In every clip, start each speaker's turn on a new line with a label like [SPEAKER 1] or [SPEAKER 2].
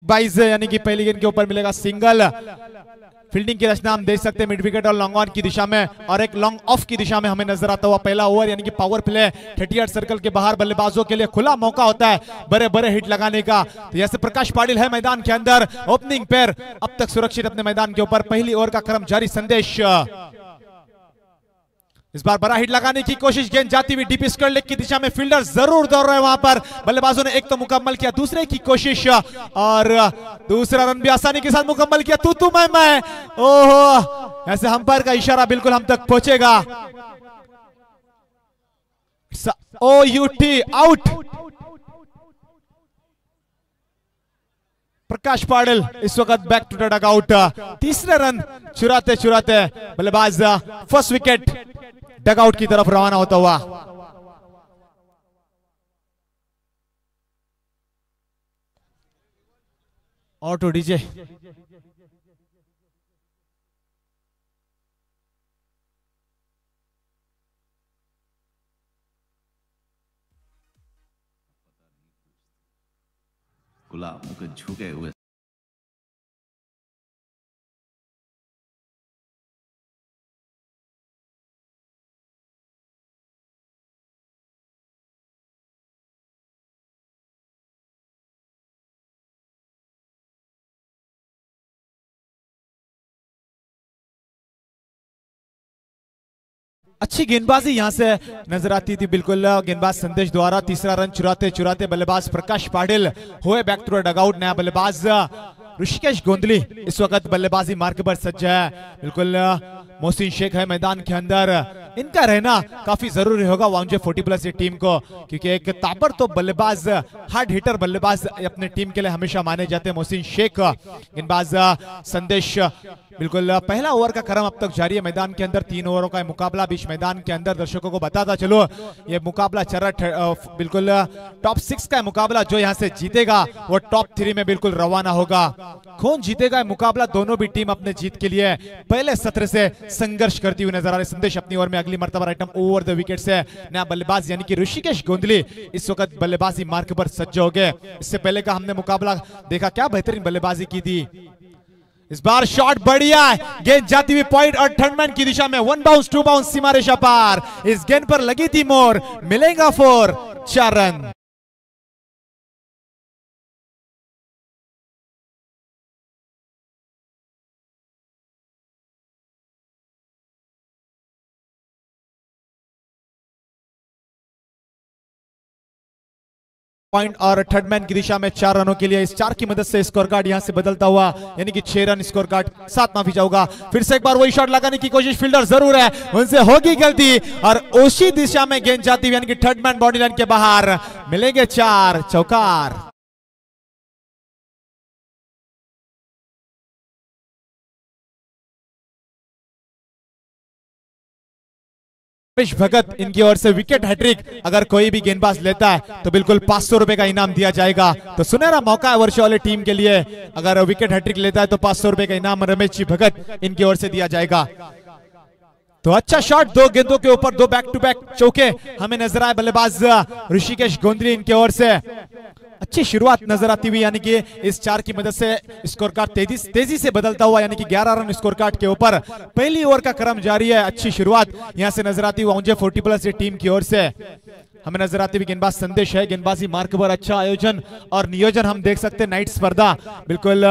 [SPEAKER 1] 22 यानी कि पहली गेंद के ऊपर मिलेगा सिंगल। फील्डिंग की रचना हम देख सकते हैं मिड विकेट और लॉन्ग ऑन की दिशा में और एक लॉन्ग ऑफ की दिशा में हमें नजर आता हुआ पहला ओवर यानी कि पावर प्ले 38 सर्कल के बाहर बल्लेबाजों के लिए खुला मौका होता है बड़े बड़े हिट लगाने का। तो जैसे प्रकाश पाटिल है मैदान के अंदर, ओपनिंग पैर अब तक सुरक्षित अपने मैदान के ऊपर, पहली ओवर का क्रम जारी। संदेश इस बार बड़ा हिट लगाने की कोशिश, गेंद जाती हुई डीप स्क्वायर लेग की दिशा में, फील्डर जरूर दौड़ रहे हैं वहां पर। बल्लेबाजों ने एक तो मुकम्मल किया, दूसरे की कोशिश और दूसरा रन भी आसानी के साथ मुकम्मल किया। तू मैं ओहो, ऐसे अंपायर का इशारा बिल्कुल हम तक पहुंचेगा। OUT out. प्रकाश पाटिल इस वक्त बैक टू द डगआउट। तीसरे रन चुराते चुराते बल्लेबाज फर्स्ट विकेट डगआउट की तरफ रवाना होता हुआ। ऑटो डीजे
[SPEAKER 2] गुलाब मुख झुके हुए
[SPEAKER 1] अच्छी गेंदबाजी यहां से नजर आती थी बिल्कुल गेंदबाज संदेश द्वारा। तीसरा रन चुराते चुराते बल्लेबाज प्रकाश पाटिल हुए बैक टू डगआउट। नया बल्लेबाज ऋषिकेश गोंदली इस वक्त बल्लेबाजी मार्ग पर सज्ज है। बिल्कुल मोहसिन शेख है मैदान के अंदर, इनका रहना काफी जरूरी होगा वांजे 40+ टीम को, क्योंकि एक ताबड़तोड़ बल्लेबाज, हार्ड हिटर बल्लेबाज अपने टीम के लिए हमेशा माने जाते हैं मोहसिन शेख। गेंदबाज संदेश बिल्कुल पहला ओवर का क्रम अब तक जारी है मैदान के अंदर। 3 ओवरों का मुकाबला बीच मैदान के अंदर। दर्शकों को बताता चलो ये मुकाबला चल रहा, बिल्कुल टॉप 6 का मुकाबला। जो यहां से जीतेगा वो टॉप 3 में बिल्कुल रवाना होगा। कौन जीतेगा मुकाबला, दोनों भी टीम अपने जीत के लिए पहले सत्र से संघर्ष करती हुई नजर आ रही। संदेश अपनी ओवर में अगली मर्तबा आइटम ओवर द विकेट से नया बल्लेबाज यानी कि ऋषिकेश गोंदली इस वक्त बल्लेबाजी मार्ग पर सज्ज हो गए। इससे पहले का हमने मुकाबला देखा, क्या बेहतरीन बल्लेबाजी की थी। इस बार शॉट बढ़िया है, गेंद जाती हुई पॉइंट और थर्ड मैन की दिशा में, 1 बाउंस 2 बाउंस सीमा रेखा पार। इस गेंद पर लगी थी मोर, मिलेगा 4 रन। पॉइंट और थर्ड मैन की दिशा में 4 रनों के लिए। इस 4 की मदद से स्कोर कार्ड यहां से बदलता हुआ, यानी कि 6 रन स्कोर कार्ड 7 माफी जाऊंगा। फिर से एक बार वही शॉट लगाने की कोशिश, फील्डर जरूर है, उनसे होगी गलती और उसी दिशा में गेंद जाती हुई यानी कि थर्ड मैन बाउंड्री लाइन के बाहर। मिलेंगे 4 चौकार। भगत इनकी ओर से विकेट हैट्रिक, अगर कोई भी गेंदबाज लेता है तो बिल्कुल 500 रुपए का इनाम दिया जाएगा। तो सुनहरा मौका है वर्षा वाले टीम के लिए, अगर विकेट हैट्रिक लेता है तो 500 रुपए का इनाम रमेश जी भगत इनकी ओर से दिया जाएगा। तो अच्छा शॉट, 2 गेंदों के ऊपर 2 बैक टू बैक चौके हमें नजर आए बल्लेबाज ऋषिकेश गोंदली इनकी ओर से। अच्छी शुरुआत नजर आती हुई, यानी कि इस 4 की मदद से स्कोर कार्ड तेजी से बदलता हुआ, यानी कि 11 रन स्कोर कार्ड के ऊपर। पहली ओवर का क्रम जारी है, अच्छी शुरुआत यहां से नजर आती हुई वांजे 40+ टीम की ओर से हमें नजर आती हुई। गेंदबाज संदेश है, गेंदबाजी मार्ग पर अच्छा आयोजन और नियोजन हम देख सकते हैं। नाइट स्पर्धा बिल्कुल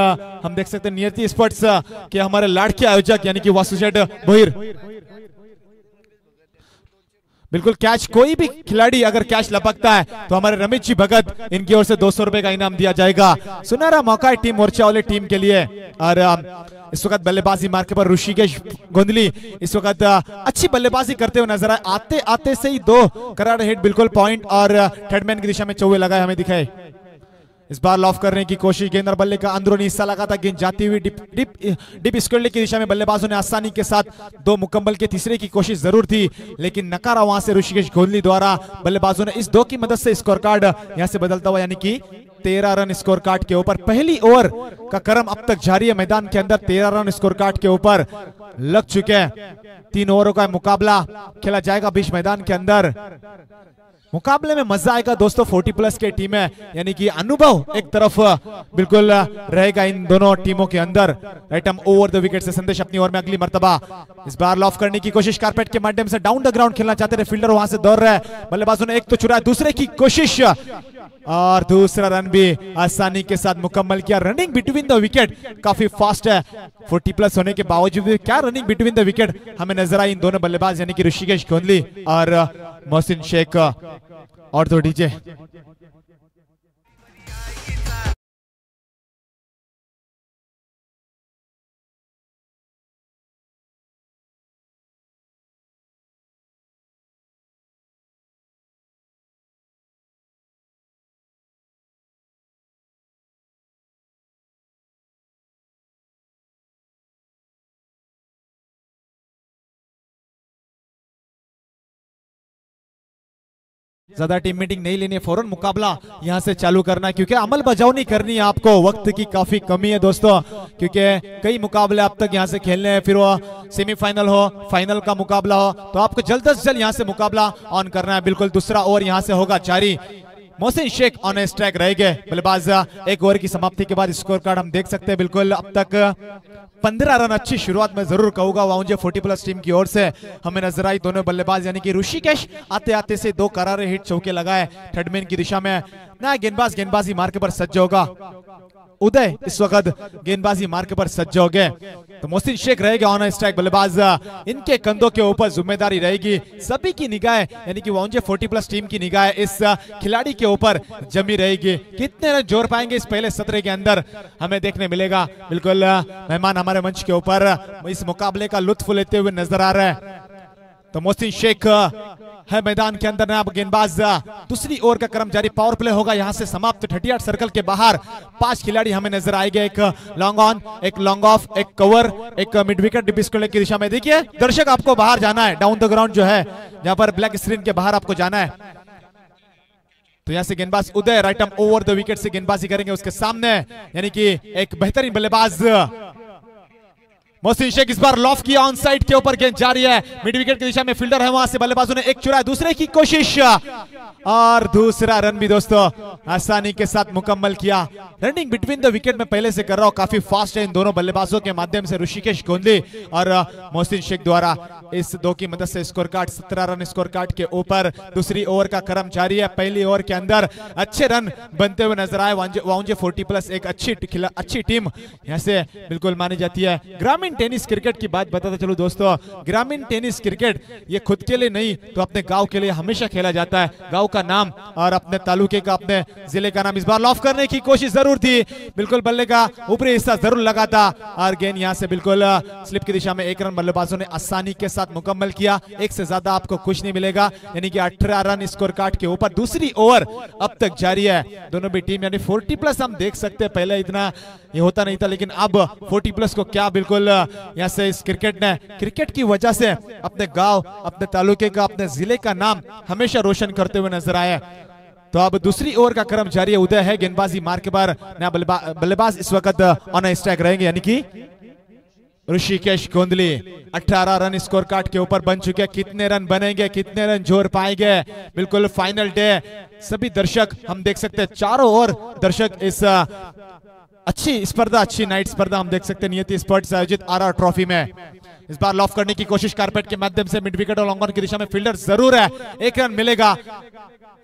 [SPEAKER 1] हम देख सकते हैं नियति स्पोर्ट्स के हमारे लाड़के आयोजक यानी कि वासुजेठ भोईर। बिल्कुल कैच, कोई भी खिलाड़ी अगर कैच लपकता है तो हमारे रमेश जी भगत इनकी ओर से 200 रुपए का इनाम दिया जाएगा। सुनहरा मौका है टीम मोर्चा वाले टीम के लिए। और इस वक्त बल्लेबाजी मार्के पर ऋषिकेश गोंदली इस वक्त अच्छी बल्लेबाजी करते हुए नजर आए। आते आते से ही 2 करार हिट बिल्कुल पॉइंट और थर्ड मैन की दिशा में चौवे लगाए हमें दिखाए। इस बार लॉफ करने की कोशिश, गेंद और बल्ले का अंदरूनी हिस्सा लगा था, गेंद जाती हुई डिप स्क्वायर लेग की दिशा में बल्लेबाजों ने आसानी के साथ 2 मुकम्मल के तीसरे की कोशिश जरूर थी, लेकिन नकारा वहां से ऋषिकेश गोंदली द्वारा। बल्लेबाजों ने इस 2 की मदद से स्कोर कार्ड यहां से बदलता हुआ, यानी कि 13 रन स्कोर कार्ड के ऊपर। पहली ओवर का क्रम अब तक जारी है मैदान के अंदर, 13 रन स्कोर कार्ड के ऊपर लग चुके हैं। 3 ओवरों का मुकाबला खेला जाएगा बीच मैदान के अंदर। मुकाबले में मजा आएगा दोस्तों। 40 प्लस के टीम है, यानी कि अनुभव एक तरफ बिल्कुल रहेगा इन दोनों टीमों के अंदर। राइटम ओवर द विकेट से संदेश अपनी ओर में अगली मर्तबा इस बार लॉफ करने की कोशिश, कारपेट के माध्यम से डाउन द ग्राउंड खेलना चाहते थे, फील्डर वहां से दौड़ रहा है, बल्लेबाजों ने एक तो चुरा, दूसरे की कोशिश और दूसरा रन भी आसानी के साथ मुकम्मल किया। रनिंग बिटवीन द विकेट काफी फास्ट है, 40 प्लस होने के बावजूद भी क्या रनिंग बिटवीन द विकेट हमें नजर आई इन दोनों बल्लेबाज, यानी कि ऋषिकेश गोंदली और मोहसिन शेख। और तो डीजे ज्यादा टीम मीटिंग नहीं लेनी है, फौरन मुकाबला यहां से चालू करना है, क्योंकि अमल बजावनी करनी है आपको। वक्त की काफी कमी है दोस्तों, क्योंकि कई मुकाबले अब तक यहां से खेलने हैं, फिर वो सेमीफाइनल हो, फाइनल का मुकाबला हो, तो आपको जल्द से जल्द यहां से मुकाबला ऑन करना है। बिल्कुल दूसरा ओवर यहां से होगा जारी। मोहसिन शेख ऑन स्ट्राइक रहेंगे बल्लेबाज। एक ओवर की समाप्ति के बाद स्कोर कार्ड हम देख सकते हैं। बिल्कुल अब तक 15 रन अच्छी शुरुआत में जरूर कहूंगा वाउंजे 40 प्लस टीम की ओर से हमें नजर आई। दोनों बल्लेबाज यानी कि ऋषिकेश आते आते से 2 करारे हिट चौके लगाए थर्डमैन की दिशा में। नया गेंदबाजी मार्के पर सज्ज होगा। उदय इस वक्त गेंदबाजी मार्के पर सज्ज हो गए, तो मोहसिन शेख रहेंगे ऑन स्ट्राइक बल्लेबाज। इनके कंधों के ऊपर जिम्मेदारी रहेगी, सभी की निगाहें यानी कि वाउंजे 40 प्लस टीम की निगाहें इस खिलाड़ी के ऊपर जमी रहेगी। कितने रन जोड़ पाएंगे इस पहले सत्र के अंदर हमें देखने मिलेगा। बिल्कुल मेहमान हमारे मंच के ऊपर इस मुकाबले का लुत्फ लेते हुए नजर आ रहा है। तो मोहसिन शेख है मैदान के अंदर, नया गेंदबाज। दूसरी ओवर का क्रम जारी, पावर प्ले होगा यहां से समाप्त। 38 सर्कल के बाहर 5 खिलाड़ी हमें नजर आएंगे, एक लॉन्ग ऑन, एक लॉन्ग ऑफ, एक कवर, एक मिड विकेट डिस्प्ले की दिशा में। देखिए दर्शक आपको बाहर जाना है, डाउन द ग्राउंड जो है जहां पर ब्लैक स्क्रीन के बाहर आपको जाना है। तो यहां से गेंदबाज Uday right arm over the wicket से गेंदबाजी करेंगे उसके सामने, यानी कि एक बेहतरीन बल्लेबाज मोहसिन शेख इस बार लॉफ किया, ऑन साइड के ऊपर गेंद जारी है, मिड विकेट की दिशा में फील्डर है वहां से, बल्लेबाजों ने एक चुरा, दूसरे की कोशिश और दूसरा रन भी दोस्तों आसानी के साथ मुकम्मल किया। रनिंग बिटवीन द विकेट में पहले से कर रहा हूं, काफी फास्ट है इन दोनों बल्लेबाजों के माध्यम से ऋषिकेश गोंदली और मोहसिन शेख द्वारा। इस दो की मदद से score card 17 run score card के ऊपर। दूसरी ओवर का क्रम जारी है, पहली ओवर के अंदर अच्छे रन बनते हुए नजर आए वाउंजे 40 प्लस एक अच्छी टीम यहां से बिल्कुल मानी जाती है। ग्रामीण टेनिस क्रिकेट की बात बताते चलो दोस्तों, ग्रामीण टेनिस क्रिकेट ये खुद के लिए नहीं तो अपने गांव के लिए हमेशा खेला जाता है। गांव का नाम और अपने तालुके का, अपने जिले का नाम। इस बार लॉफ करने की कोशिश जरूर थी, बिल्कुल बल्ले का ऊपरी हिस्सा जरूर लगा था और गेंद यहां से बिल्कुल स्लिप की दिशा में। एक रन बल्लेबाजों ने आसानी के साथ मुकम्मल किया, एक से ज्यादा आपको कुछ नहीं मिलेगा, यानी कि 18 रन स्कोर कार्ड के ऊपर। दूसरी ओवर अब तक जारी है, दोनों भी टीम यानी 40 प्लस हम देख सकते हैं, पहले इतना ये होता नहीं था, लेकिन अब 40 प्लस को क्या बिल्कुल यहाँ से इस क्रिकेट की वजह से अपने गांव, अपने तालुके का, अपने जिले का नाम हमेशा रोशन करते हुए नजर आए। तो अब दूसरी ओवर का क्रम जारी है, उदय है गेंदबाजी मार के बार, नया बल्लेबाज इस वक्त ऑन स्ट्राइक रहेंगे, यानी कि ऋषिकेश गोंदली। 18 रन स्कोर कार्ड के ऊपर बन चुके, कितने रन बनेंगे, कितने रन जोड़ पाएंगे, बिल्कुल फाइनल डे। सभी दर्शक हम देख सकते हैं, चारों ओर दर्शक इस अच्छी स्पर्धा, अच्छी नाइट स्पर्धा हम देख सकते हैं नियति स्पोर्ट्स आयोजित आरआर ट्रॉफी में। इस बार लॉफ करने की कोशिश कारपेट के माध्यम से, मिड विकेट और लॉन्ग ऑन की दिशा में फील्डर जरूर है, एक रन मिलेगा।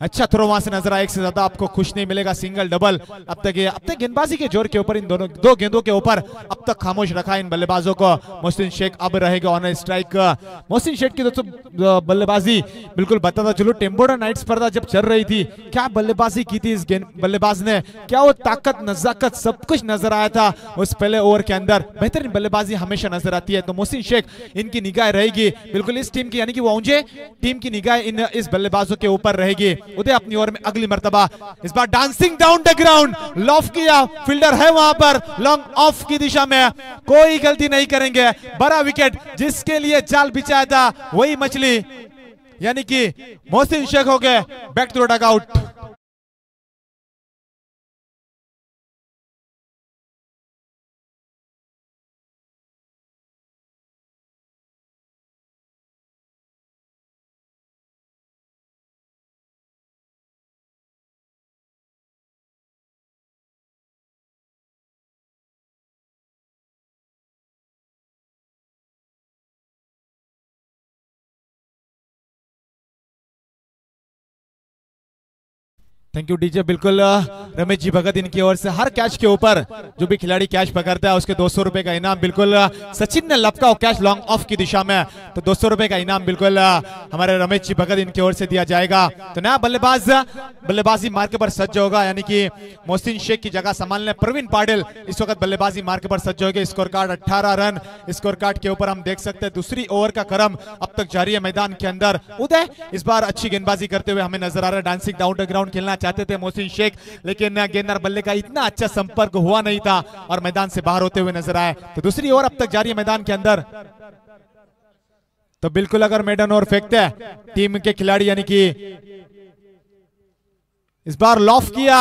[SPEAKER 1] अच्छा थ्रो वहां से नजर आया, एक से ज्यादा आपको खुश नहीं मिलेगा, सिंगल डबल। अब तक गेंदबाजी के जोर के ऊपर इन दोनों दो गेंदों के ऊपर अब तक खामोश रखा इन बल्लेबाजों को। मोहसिन शेख अब रहेगा ऑन स्ट्राइक। मोहसिन शेख की दोस्तों बल्लेबाजी बिल्कुल बताता चलो, टेम्बोडा नाइट स्पर्धा जब चल रही थी, क्या बल्लेबाजी की थी इस बल्लेबाज ने, क्या वो ताकत, नजाकत सब कुछ नजर आया था उस पहले ओवर के अंदर। बेहतरीन बल्लेबाजी हमेशा नजर आती है, तो मोहसिन शेख इनकी निगाह रहेगी बिल्कुल इस टीम की, यानी कि वाउंजे टीम की निगाह इन इस बल्लेबाजों के ऊपर रहेगी। उदय अपनी ओर में अगली मर्तबा इस बार dancing down the ground, loft किया, फील्डर है वहां पर, लॉन्ग ऑफ की दिशा में, कोई गलती नहीं करेंगे, बड़ा विकेट, जिसके लिए जाल बिछाया था वही मछली, यानी कि मोहसिन शेख हो गए back to the dugout. Thank you DJ. बिल्कुल रमेश जी भगत इनकी ओर से हर कैच के ऊपर जो भी खिलाड़ी कैच पकड़ता है उसके 200 रुपए का इनाम। बिल्कुल सचिन ने लपका कैच लॉन्ग ऑफ की दिशा में, तो 200 रुपए का इनाम बिल्कुल हमारे रमेश जी भगत इनकी ओर से दिया जाएगा। तो नया बल्लेबाज बल्लेबाजी मार्के पर सज्ज होगा, यानी कि मोहसिन शेख की जगह संभालने प्रवीण पाटिल इस वक्त बल्लेबाजी मार्के पर सज्ज होंगे। Score card 18 run score card के ऊपर हम देख सकते हैं। दूसरी ओवर का क्रम अब तक जारी है मैदान के अंदर। उदय इस बार अच्छी गेंदबाजी करते हुए हमें नजर आ रहा है। डांसिंग डाउन द ग्राउंड खेलना चाहते थे मोहसिन शेख, लेकिन गेंददार बल्ले का इतना अच्छा संपर्क हुआ नहीं था और मैदान से बाहर होते हुए नजर आए। तो दूसरी ओवर अब तक जारी है मैदान के अंदर। तो बिल्कुल अगर मेडन ओवर फेंकते हैं टीम के खिलाड़ी, यानी कि इस बार लॉफ किया,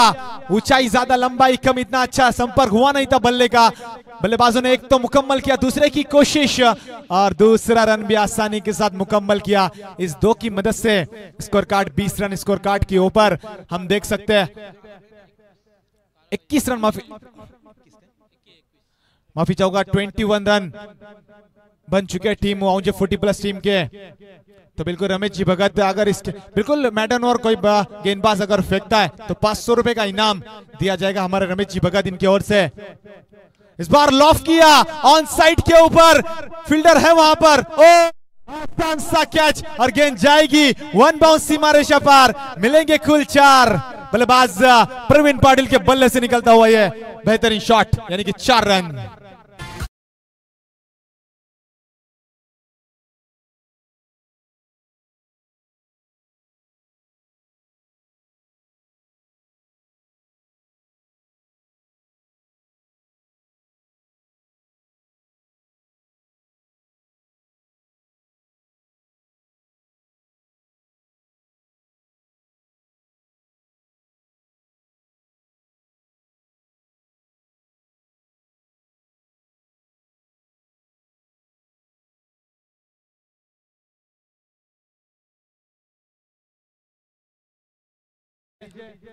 [SPEAKER 1] ऊंचाई ज्यादा लंबाई कम, इतना अच्छा संपर्क हुआ नहीं था बल्ले का। बल्लेबाजों ने एक तो मुकम्मल किया, दूसरे की कोशिश और दूसरा रन भी आसानी के साथ मुकम्मल किया। इस दो की मदद से score card 20 run score card के ऊपर हम देख सकते हैं। 21 रन माफी चाहूंगा 21 रन बन चुके टीम वाउंजे 40+ टीम के। तो बिल्कुल रमेश जी भगत अगर इसके बिल्कुल मैडन और कोई गेंदबाज अगर फेंकता है तो 500 रुपए का इनाम दिया जाएगा हमारे रमेश जी भगत इनकी ओर से। इस बार लॉफ किया ऑन साइड के ऊपर, फील्डर है वहां पर, आसान सा कैच और गेंद जाएगी वन बाउंस सीमा रेखा पार। मिलेंगे कुल 4। बल्लेबाज प्रवीण पाटिल के बल्ले से निकलता हुआ ये बेहतरीन शॉट, यानी कि 4 रन।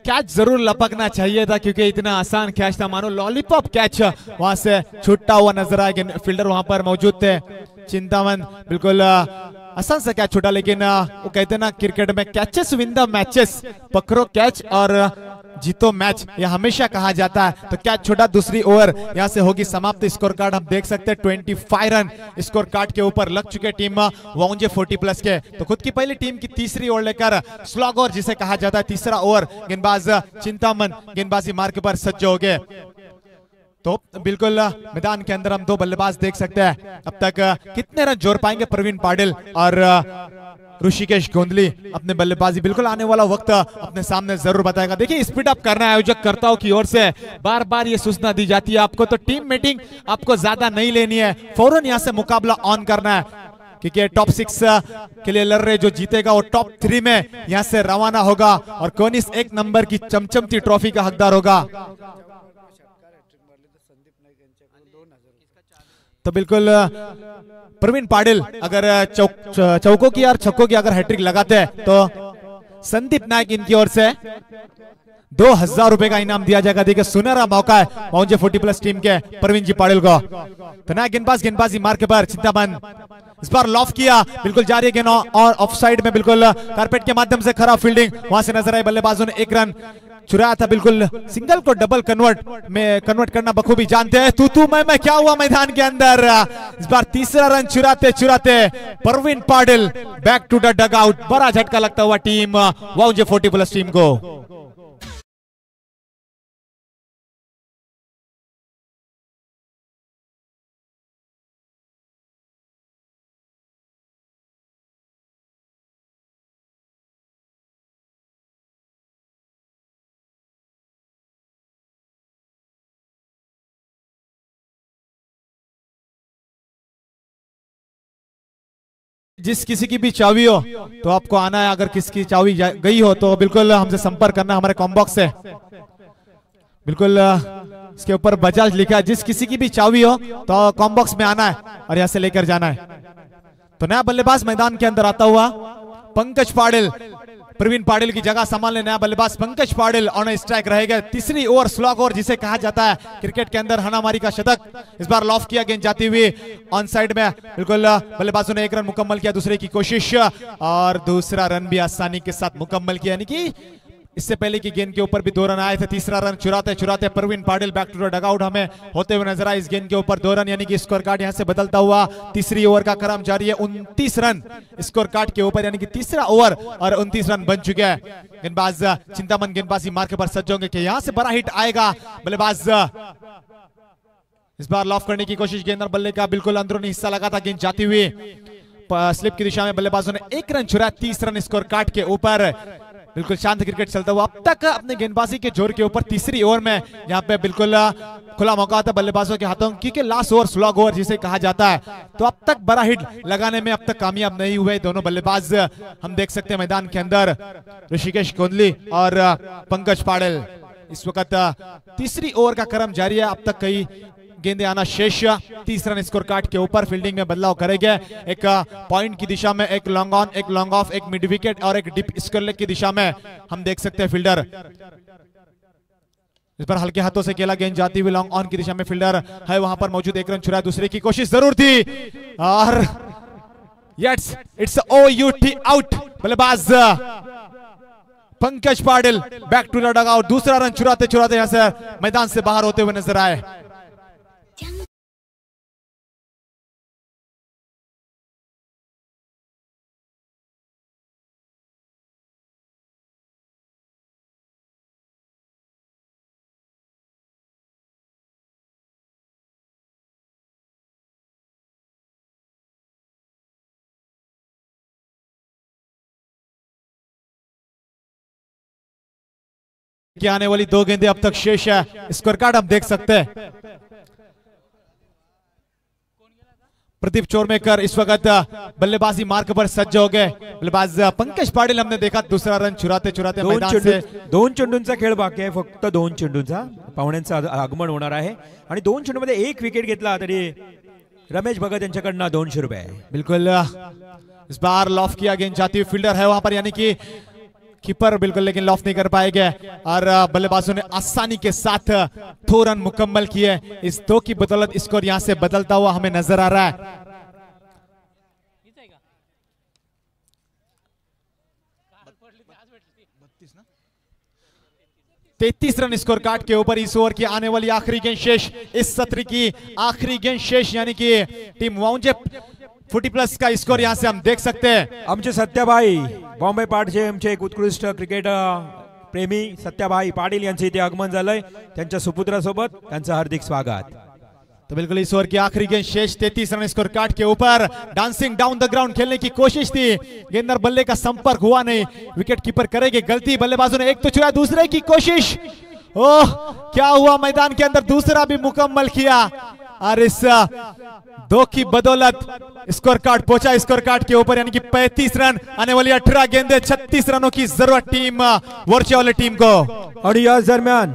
[SPEAKER 1] कैच जरूर लपकना चाहिए था क्योंकि इतना आसान कैच था, मानो लॉलीपॉप कैच वहां से छूटता हुआ नजर आया। फील्डर वहां पर मौजूद थे, चिंतामन बिल्कुल आसान सा कैच छूटा, लेकिन वो कहते हैं ना क्रिकेट में कैचेस विन द मैचेस, पकड़ो कैच और जीतो मैच, ये हमेशा कहा जाता है। तो कैच छोटा, दूसरी ओवर यहां से होगी समाप्त। स्कोर कार्ड हम देख सकते हैं 25 रन स्कोर कार्ड के ऊपर लग चुके टीम वाउंजे 40+ के। तो खुद की पहली टीम की तीसरी ओवर लेकर स्लॉग ओवर जिसे कहा जाता है, तीसरा ओवर गेंदबाज चिंतामन गेंदबाजी मार्ग पर सज्ज हो गए। तो बिल्कुल मैदान के अंदर हम 2 बल्लेबाज देख सकते हैं। अब तक कितने रन जोड़ पाएंगे प्रवीण पाटिल और ऋषिकेश गोंदली अपने बल्लेबाजी, बिल्कुल आने वाला वक्त अपने सामने जरूर बताएगा। देखिए स्पीड अप करना है आयोजक कर्ताओं की ओर से, बार बार ये सूचना दी जाती है आपको, तो टीम मीटिंग आपको ज्यादा नहीं लेनी है, फौरन यहाँ से मुकाबला ऑन करना है, क्योंकि टॉप 6 के लिए लड़ रहे जो जीतेगा वो टॉप 3 में यहाँ से रवाना होगा और कौन इस 1 नंबर की चमचमती ट्रॉफी का हकदार होगा। तो बिल्कुल प्रवीण पाटिल अगर चौकों की और छक्कों की अगर हैट्रिक लगाते हैं तो संदीप नायक इनकी ओर से 2000 रुपए का इनाम दिया जाएगा। देखिए सुनहरा मौका है वाउंजे 40+ टीम के प्रवीण जी पाटिल को। तो नया गेंदबाजी मार के पर चिंतामन इस बार लॉफ किया, बिल्कुल जारी है गेंद और ऑफ साइड में बिल्कुल कारपेट के माध्यम से खराब फील्डिंग वहां से नजर आई। बल्लेबाजों ने 1 रन चुराया था, बिल्कुल सिंगल को डबल कन्वर्ट करना बखूबी जानते हैं। तू मैं क्या हुआ मैदान के अंदर। इस बार तीसरा रन चुराते Praveen Patil back to the dugout. बड़ा झटका लगता हुआ टीम वाउंजे 40+ टीम को। जिस किसी की भी चाबी हो तो आपको आना है, अगर किसकी चाबी गई हो तो बिल्कुल हमसे संपर्क करना हमारे कॉम्बॉक्स से। बिल्कुल इसके ऊपर बजाज लिखा है, जिस किसी की भी चाबी हो तो कॉम्बॉक्स में आना है और यहाँ से लेकर जाना है। तो नया बल्लेबाज मैदान के अंदर आता हुआ पंकज पाटिल, प्रवीण पाटिल की जगह संभालने नया बल्लेबाज पंकज पाटिल ऑन स्ट्राइक रहेगा। तीसरी ओवर स्लॉग ओवर जिसे कहा जाता है क्रिकेट के अंदर हनामारी का शतक। इस बार लॉफ किया, गेंद जाती हुई ऑन साइड में, बिल्कुल बल्लेबाजों ने 1 रन मुकम्मल किया, दूसरे की कोशिश और दूसरा रन भी आसानी के साथ मुकम्मल किया, यानी कि इससे पहले की गेंद के ऊपर भी 2 रन आए थे। तीसरा रन चुराते चुराते Parveen Patil back to the dugout हमें होते हुए नजर आए। इस गेंद के ऊपर 2 रन यानी कि स्कोर कार्ड यहां से बदलता हुआ तीसरी ओवर का क्रम जारी है। 29 रन स्कोर कार्ड के ऊपर यानी कि तीसरा ओवर और 29 रन बन चुके हैं। गेंदबाज चिंतामन गेंदबाजी मार्के पर सज्ज होंगे कि यहां से बड़ा हिट आएगा। बल्लेबाज इस बार लॉफ करने की कोशिश, गेंद और बल्ले का बिल्कुल अंदरूनी हिस्सा लगा था, गेंद जाती हुई स्लिप की दिशा में बल्लेबाजों ने 1 रन चुराया। 30 रन स्कोर कार्ड के ऊपर बिल्कुल शांत क्रिकेट चलता हुआ अब तक अपने गेंदबाजी के जोर के ऊपर तीसरी ओवर में यहाँ पे बिल्कुल खुला मौका था बल्लेबाजों के हाथों, क्योंकि लास्ट ओवर स्लॉग ओवर जिसे कहा जाता है। तो अब तक बड़ा हिट लगाने में अब तक कामयाब नहीं हुए दोनों बल्लेबाज। हम देख सकते हैं मैदान के अंदर ऋषिकेश गोंदली और पंकज पाटिल। इस वक्त तीसरी ओवर का क्रम जारी है, अब तक कई गेंदे आना शेष। 30 रन स्कोर कार्ड के ऊपर फील्डिंग में बदलाव करेंगे। एक पॉइंट की दिशा में एक लॉन्ग ऑन, एक लॉन्ग ऑफ, एक मिड विकेट और एक डीप स्क्वायर लेग की दिशा में हम देख सकते हैं फील्डर इस पर हल्के हाथों से खेला, गेंद जाती हुई लॉन्ग ऑन की दिशा में फील्डर है वहां पर मौजूद। 1 रन चुराया, दूसरे की कोशिश जरूर थी और इट्स OUT आउट। बल्लेबाज Pankaj Patil back to the dugout, दूसरा रन चुराते चुराते यहां से मैदान से बाहर होते हुए नजर आए। की आने वाली 2 गेंदें अब तक शेष है। स्कोर कार्ड हम देख सकते हैं। प्रदीप चोरमेकर इस वक्त बल्लेबाजी मार्क पर सज्ज हो गए। बल्लेबाज पंकज पाटिल हमने देखा दूसरा रन चुराते चुराते मैदान से
[SPEAKER 3] 2 चेंडूंचा खेळ बाकी आहे, फक्त 2 चेंडूंचा पाहुण्यांचं आगमन होणार आहे आणि 2 चेंडूमध्ये 1 विकेट घेतला तरी रमेश भगत यांच्याकडनं 200 रुपये।
[SPEAKER 1] बिल्कुल इस बार लॉफ किया, गेंद जाती हुई फील्डर है वहां पर यानी कि कीपर बिल्कुल, लेकिन लॉफ नहीं कर पाएंगे और बल्लेबाजों ने आसानी के साथ 2 रन मुकम्मल किए। इस 2 की बदौलत स्कोर यहां से बदलता हुआ हमें नजर आ रहा है। 33 रन स्कोर कार्ड के ऊपर इस ओवर की आने वाली आखिरी गेंद शेष, इस सत्र की आखिरी गेंद शेष यानी कि टीम वाउंजे 40+ का स्कोर यहां से हम देख सकते हैं।
[SPEAKER 3] आमचे सत्याभाई बॉम्बे पाटचे आमचे एक उत्कृष्ट क्रिकेट प्रेमी सत्याभाई पाटील यांचे इथे आगमन झालंय, त्यांच्या सुपुत्रासोबत त्यांचं हार्दिक स्वागत।
[SPEAKER 1] तो बिल्कुल इस ओवर की आखिरी गेंद शेष 33 रन स्कोर कार्ड के ऊपर डांसिंग डाउन द ग्राउंड खेलने की कोशिश थी, गेंद और बल्ले का संपर्क हुआ नहीं, विकेट कीपर करेंगे गलती। बल्लेबाजों ने 1 तो चुराया, दूसरे की कोशिश, ओह क्या हुआ, मैदान के अंदर दूसरा भी मुकम्मल किया और इस 2 की बदौलत स्कोर कार्ड पहुंचा स्कोर कार्ड के ऊपर यानी कि 35 रन। आने वाली 18 गेंदें 36 रनों की जरूरत टीम वरच्या वाली टीम को।
[SPEAKER 3] आणि याच दरम्यान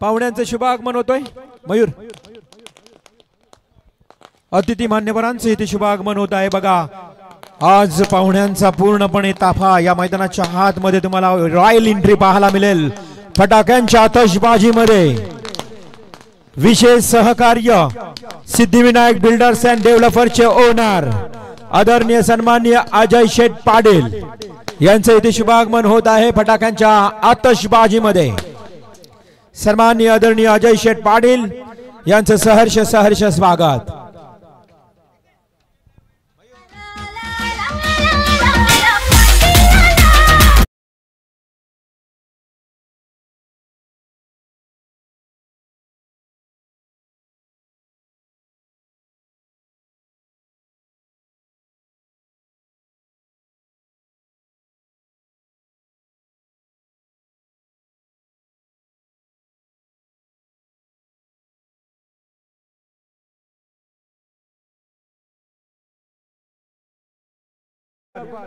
[SPEAKER 3] पाहुण्यांचं शुभ आगमन होतोय। मयूर अतिथी मान्यवरांचे इथे शुभ आगमन होत आहे। बघा आज पाहुण्यांचा पूर्णपणे ताफा या मैदानाच्या आतमध्ये तुम्हाला रॉयल एंट्री पाहायला मिळेल। फटाक्यांच्या आतषबाजीमध्ये विशेष सहकार्य सिद्धिविनायक बिल्डर्स अँड डेव्हलपर्सचे ओनर आदरणीय सन्माननीय अजय शेठ पाटील यांचे इथे शुभागमन होत आहे। फटाक्यांच्या आतषबाजीमध्ये सन्माननीय आदरणीय अजय शेठ पाटील यांचे सहर्ष स्वागत।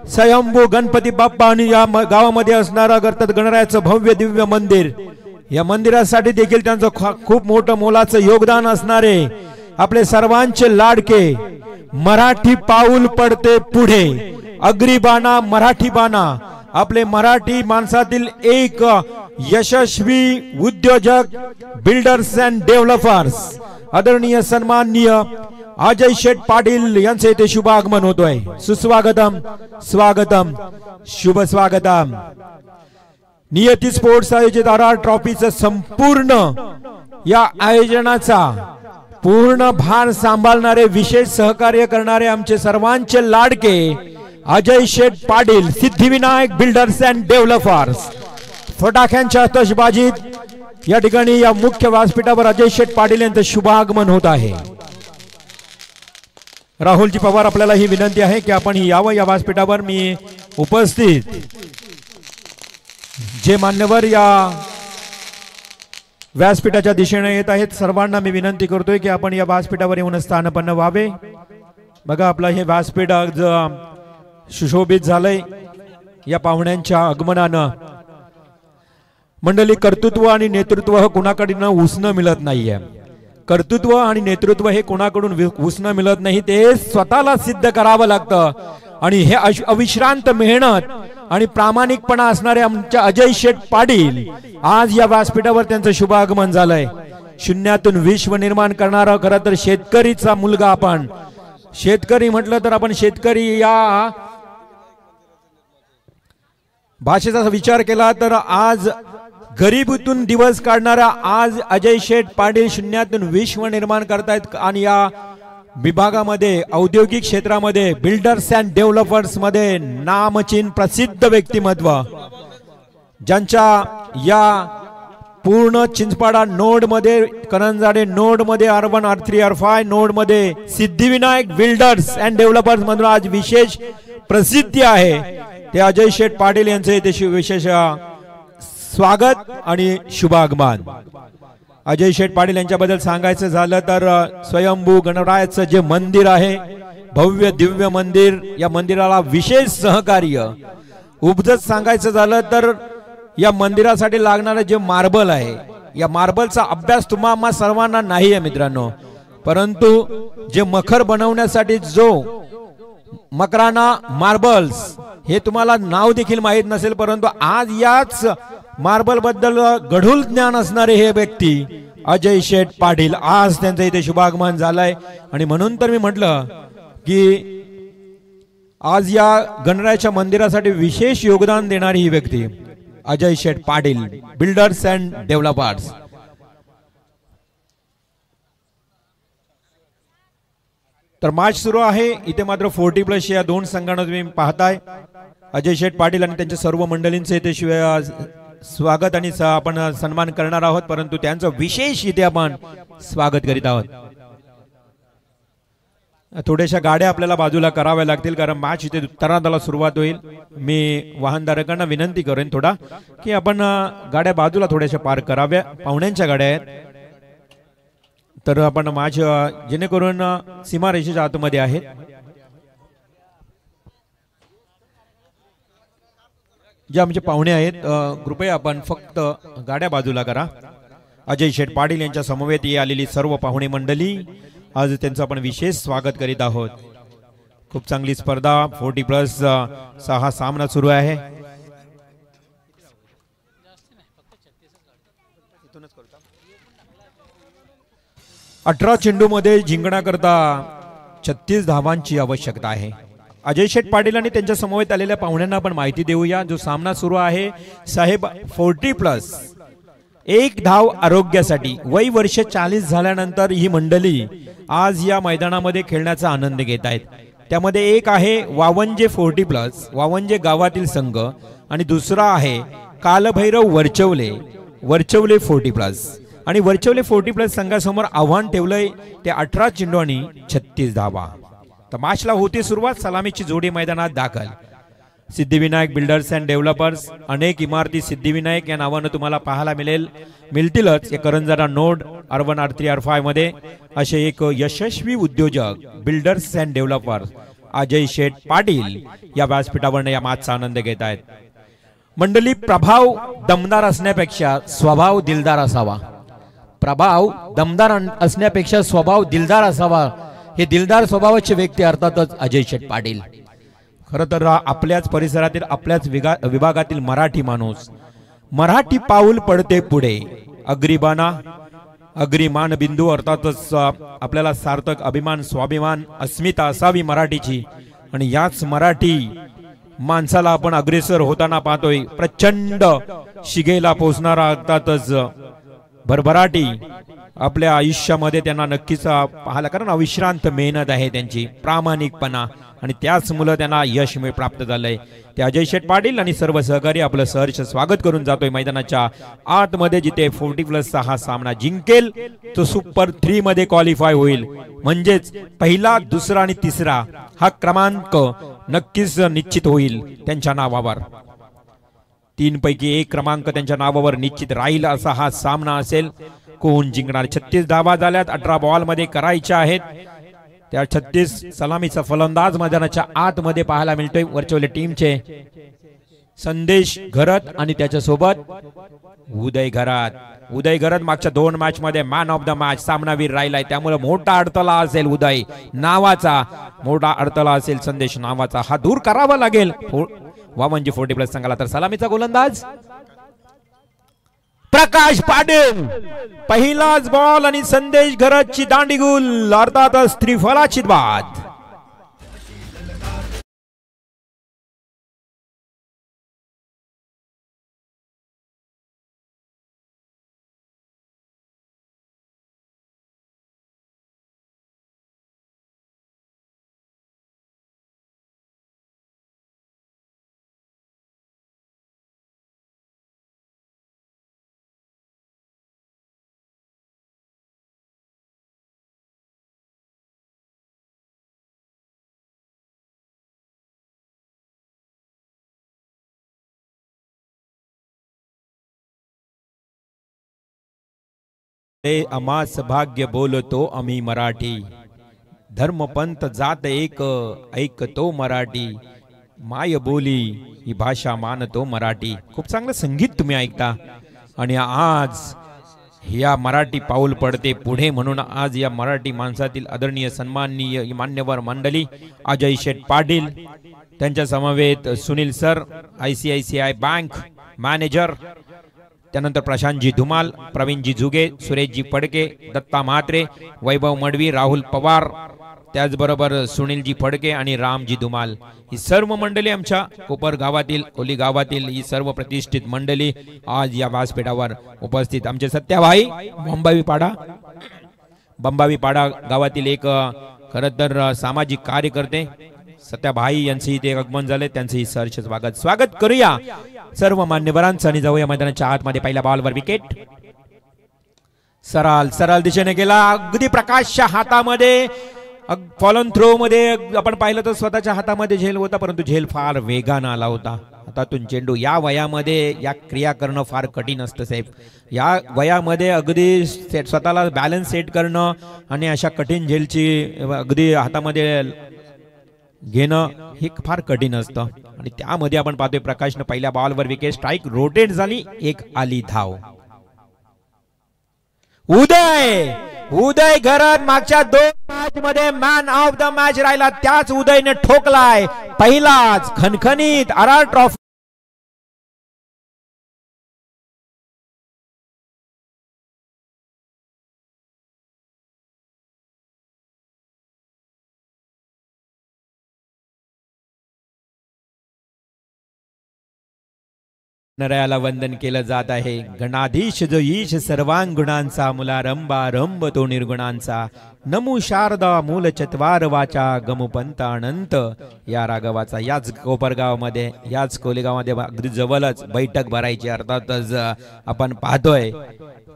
[SPEAKER 3] स्वयंभू गणपती बाप्पा आणि या गावामध्ये असणारा गर्तत गणरायाचं भव्य दिव्य मंदिर, या मंदिरासाठी देखील त्यांचं खूप मोठं मोलाचं योगदान असणारे आपले सर्वांचे लाडके मराठी पाऊल पडते पुढे अग्रीबाणा मराठी बाणा, आपले मराठी माणसातील एक यशस्वी उद्योजक बिल्डर्स अँड डेव्हलपर्स आदरणीय सन्माननीय अजय शेठ पाटील यांचे इथे शुभ आगमन होतोय। सुस्वागतम, स्वागतम, शुभ स्वागतम। नियती स्पोर्ट्स आयोजित RR ट्रॉफीचं संपूर्ण या आयोजनाचा पूर्ण भार सांभाळणारे विशेष सहकार्य करणारे आमचे सर्वांचे लाडके Ajay Sheth Patil, Siddhivinayak builders and developers. फटाक्यांच्या आतषबाजीत या ठिकाणी या मुख्य व्यासपीठावर अजय शेठ पाटील यांचं शुभागमन होत आहे. राहुलजी पवार, आपल्याला ही विनंती आहे की आपण यावं या व्यासपीठावर. मी उपस्थित जे मान्यवर या व्यासपीठाच्या दिशेने येत आहेत सर्वांना मी विनंती करतोय की आपण या व्यासपीठावर येऊन स्थानपन्न व्हावे. बघा, आपलं हे व्यासपीठ सुशोभित झालंय या पाहुण्यांच्या आगमनानं. मंडळी, कर्तृत्व आणि नेतृत्व हे कुणाकडून उसणं मिळत नाहीये. कर्तृत्व आणि नेतृत्व हे कोणाकडून उसणं मिळत नाही, ते स्वतःला सिद्ध करावं लागतं. आणि हे अविश्रांत मेहनत आणि प्रामाणिकपणा असणारे आमच्या अजय शेठ पाटील आज या व्यासपीठावर त्यांचं शुभागमन झालंय. शून्यातून विश्व निर्माण करणारा खरं तर शेतकरीचा मुलगा. आपण शेतकरी म्हटलं तर आपण शेतकरी या भाषेचा विचार केला तर आज गरिबीतून दिवस काढणारा आज अजय शेठ पाटील शून्यातून विश्व निर्माण करतायत. आणि या विभागामध्ये औद्योगिक क्षेत्रामध्ये बिल्डर्स अँड डेव्हलपर्स मध्ये नामचीन प्रसिद्ध व्यक्तिमत्व ज्यांच्या या पूर्ण चिंचपाडा नोड मध्ये, करंजाडे नोड मध्ये, R1 R3 R5 नोड मध्ये सिद्धिविनायक बिल्डर्स अँड डेव्हलपर्स मधून आज विशेष प्रसिद्धी आहे. ते अजय शेठ पाटील यांचे इथे विशेष स्वागत आणि शुभागमन. अजय शेठ पाटील यांच्याबद्दल सांगायचं झालं तर स्वयंभू गणरायाचं जे मंदिर आहे, भव्य दिव्य मंदिर, या मंदिराला विशेष सहकार्य. उपजत सांगायचं झालं तर या मंदिरासाठी लागणारं जे मार्बल आहे, या मार्बलचा अभ्यास तुम्हा सर्वांना नाही आहे मित्रांनो, परंतु जे मखर बनवण्यासाठी जो मकराना मार्बल्स, हे तुम्हाला नाव देखील माहित नसेल, परंतु आज याच मार्बल बद्दल गढूळ ज्ञान असणारे हे व्यक्ती अजय शेठ पाटील आज त्यांचं इथे शुभागमन झालंय. आणि म्हणून तर मी म्हटलं की आज या गणरायाच्या मंदिरासाठी विशेष योगदान देणारी ही व्यक्ती Ajay Sheth Patil, builders and developers. तर मॅच सुरू आहे इथे. मात्र 40+ या दोन संघांना तुम्ही पाहताय. अजय शेठ पाटील आणि त्यांच्या सर्व मंडळींचे इथे स्वागत आणि आपण सन्मान करणार आहोत, परंतु त्यांचं विशेष इथे आपण स्वागत करीत आहोत. थोड्याशा गाड्या आपल्याला बाजूला कराव्या लागतील कारण मॅच इथे तरांदाला सुरुवात होईल. मी वाहनधारकांना विनंती करेन थोडा की आपण गाड्या बाजूला थोड्याशा पार्क कराव्या. पाहुण्यांच्या गाड्या आहेत तर आपण मॅच जेणेकरून सीमारेषेच्या आतमध्ये आहेत. जे आमचे पाहुणे आहेत कृपया आपण फक्त गाड्या बाजूला करा. अजय शेठ पाटील यांच्या समवेत आलेली सर्व पाहुणे मंडळी आज त्यांचं आपण विशेष स्वागत करीत आहोत. खूप चांगली स्पर्धा 40+ हा सामना सुरू आहे. अठरा चेंडू मध्ये जिंकण्याकरता 36 धावांची आवश्यकता आहे. अजय शेठ पाटील आणि त्यांच्या समवेत आलेल्या पाहुण्यांना आपण माहिती देऊया. जो सामना सुरू आहे साहेब 40+, 1 धाव आरोग्यासाठी. वय वर्ष 40 झाल्यानंतर ही मंडळी आज या मैदानामध्ये खेळण्याचा आनंद घेत आहेत. त्यामध्ये एक आहे वावंजे 40+, वावंजे गावातील संघ, आणि दुसरा आहे कालभैरव वरचवले 40+. आणि वरचवले 40+ संघासमोर आव्हान ठेवलंय ते 18 चेंडू आणि 36 धावा. तर मॅचला होती सुरुवात. सलामीची जोडी मैदानात दाखल. सिद्धिविनायक बिल्डर्स अँड डेव्हलपर्स, अनेक इमारती सिद्धिविनायक या नावानं तुम्हाला पाहायला मिळतीलच या करंजाडा नोड R1 R3 R5 मध्ये. असे एक यशस्वी उद्योजक builders and developers Ajay Sheth Patil या व्यासपीठावर या मॅचचा आनंद घेत आहेत. मंडळी, प्रभाव दमदार असण्यापेक्षा स्वभाव दिलदार असावा. प्रभाव दमदार असण्यापेक्षा स्वभाव दिलदार असावा. हे दिलदार स्वभावाचे व्यक्ती अर्थातच अजय शेठ पाटील. खरं तर आपल्याच परिसरातील आपल्याच विभागातील मराठी माणूस, मराठी पाऊल पडते पुढे. अग्रीबाना अग्रीमान बिंदू अर्थातच आपल्याला सार्थक अभिमान, स्वाभिमान, अस्मिता असावी मराठीची. आणि याच मराठी माणसाला आपण अग्रेसर होताना पाहतोय. प्रचंड शिगेला पोहोचणारा अर्थातच भरभराटी आपल्या आयुष्यामध्ये त्यांना नक्कीच पाहायला, कारण अविश्रांत मेहनत आहे त्यांची, प्रामाणिकपणा, आणि त्याच मुलं त्यांना यश प्राप्त झालंय. ते अजय शेठ पाटील आणि सर्व सहकारी आपलं सहर्ष स्वागत करून जातोय मैदानाच्या आतमध्ये, जिथे 40+ हा सामना जिंकेल तो सुपर 3 मध्ये क्वालिफाय होईल. म्हणजेच पहिला, दुसरा आणि तिसरा हा क्रमांक नक्कीच निश्चित होईल त्यांच्या नावावर. 3 पैकी 1 क्रमांक त्यांच्या नावावर निश्चित राहील असा हा सामना असेल. कोण जिंकणार? 36 धावा झाल्यात, 18 बॉल मध्ये करायच्या आहेत. त्या 36 सलामीचा फलंदाज मैदानाच्या आतमध्ये पाहायला मिळतोय. वरच्या टीमचे संदेश घरत आणि त्याच्यासोबत उदय घरात. उदय घरत मागच्या 2 मॅच मध्ये मॅन ऑफ द मॅच सामनावीर राहिलाय, त्यामुळे मोठा अडथळा असेल उदय नावाचा, मोठा अडथळा असेल संदेश नावाचा, हा दूर करावा लागेल म्हणजे 40+ संघाला. तर सलामीचा गोलंदाज प्रकाश पाटील, पहिलाच बॉल आणि संदेश घरतची दांडीगुल, अर्थातच त्रिफलाची बाद. अमास भाग्य बोलतो आम्ही मराठी, धर्मपंथ जात एक ऐकतो मराठी, माय बोली ही भाषा मानतो मराठी. खूप चांगलं संगीत तुम्ही ऐकता आणि आज या मराठी पाऊल पडते पुढे, म्हणून आज या मराठी माणसातील आदरणीय सन्माननीय मान्यवर मंडळी अजय शेठ पाटील, त्यांच्या समवेत Sunil sir ICICI bank manager, त्यानंतर प्रशांतजी धुमाल, प्रवीणजी जुगे, सुरेशजी फडके, दत्ता म्हात्रे, वैभव मडवी, राहुल पवार, त्याचबरोबर सुनीलजी फडके आणि रामजी धुमाल, ही सर्व मंडळी आमच्या कोपर गावातील, कोली गावातील ही सर्व प्रतिष्ठित मंडळी आज या व्यासपीठावर उपस्थित. आमचे सत्याभाई बंबावीपाडा गावातील एक खरं तर सामाजिक कार्यकर्ते सत्याभाई यांचे इथे आगमन झाले, त्यांचेही सहर्ष स्वागत करूया सर्व मान्यवरांचं. आणि जाऊया मैदानाच्या आतमध्ये. पहिल्या बॉलवर विकेट सरळ दिशेने गेला, अगदी प्रकाशच्या हातामध्ये, फॉलन थ्रो मध्ये आपण पाहिलं तर स्वतःच्या हातामध्ये झेल होता, परंतु झेल फार वेगानं आला होता. हातातून चेंडू, या वयामध्ये या क्रिया करणं फार कठीण असतं साहेब. या वयामध्ये अगदी स्वतःला बॅलन्स सेट करणं आणि अशा कठीण झेलची अगदी हातामध्ये घेणं हे फार कठीण असतं. आणि त्यामध्ये आपण पाहतोय प्रकाशनं पहिल्या बॉलवर विकेट, स्ट्राईक रोटेट झाली, एक आली धाव. उदय घरत मागच्या 2 मॅच मध्ये मॅन ऑफ द मॅच राहिला, त्याच उदयने ठोकलाय पहिलाच खणखणीत आरआर ट्रॉफी. नरयाला वंदन केलं जात आहे. गणाधीश जो ईश सर्वांगुणांचा, मुलारंभ तो निर्गुणांचा, नमू शारदा मूल चत्वार वाचा, गमुपंत अनंत या राघवाचा. याच कोपरगावमध्ये, याच कोलेगावमध्ये अगदी जवळच बैठक भरायची. अर्थातच आपण पाहतोय